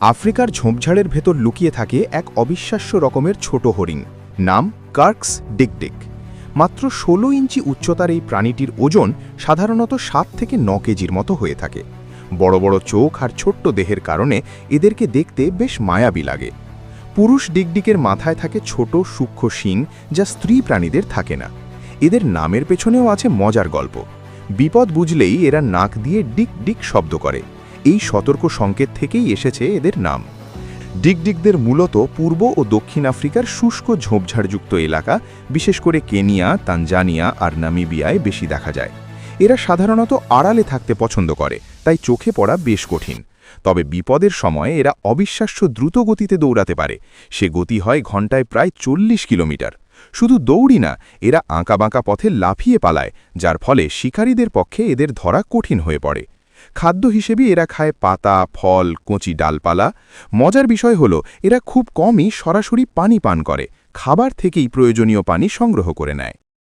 আফ্রিকার ঝোপঝাড়ের ভেতর লুকিয়ে থাকে এক অবিশ্বাস্য রকমের ছোট হরিণ, নাম কার্কস ডিগডিগ। মাত্র ১৬ ইঞ্চি উচ্চতার এই প্রাণীটির ওজন সাধারণত ৭ থেকে ৯ কেজির মতো হয়ে থাকে। বড় বড় চোখ আর ছোট্ট দেহের কারণে এদেরকে দেখতে বেশ মায়াবী লাগে। পুরুষ ডিগডিগের মাথায় থাকে ছোট সূক্ষ্ম শিং, যা স্ত্রী প্রাণীদের থাকে না। এদের নামের পেছনেও আছে মজার গল্প। বিপদ বুঝলেই এরা নাক দিয়ে ডিগ ডিগ শব্দ করে। এই সতর্ক সংকেত থেকেই এসেছে এদের নাম। ডিগডিগদের মূলত পূর্ব ও দক্ষিণ আফ্রিকার শুষ্ক ঝোপঝাড়যুক্ত এলাকা, বিশেষ করে কেনিয়া, তানজানিয়া আর নামিবিয়ায় বেশি দেখা যায়। এরা সাধারণত আড়ালে থাকতে পছন্দ করে, তাই চোখে পড়া বেশ কঠিন। তবে বিপদের সময় এরা অবিশ্বাস্য দ্রুত গতিতে দৌড়াতে পারে। সে গতি হয় ঘন্টায় প্রায় ৪০ কিলোমিটার। শুধু দৌড়ই না, এরা আঁকাবাঁকা পথে লাফিয়ে পালায়, যার ফলে শিকারীদের পক্ষে এদের ধরা কঠিন হয়ে পড়ে। খাদ্য হিসেবে এরা খায় পাতা, ফল, কচি ডালপালা। মজার বিষয় হলো, এরা খুব কমই সরাসরি পানি পান করে, খাবার থেকেই প্রয়োজনীয় পানি সংগ্রহ করে নেয়।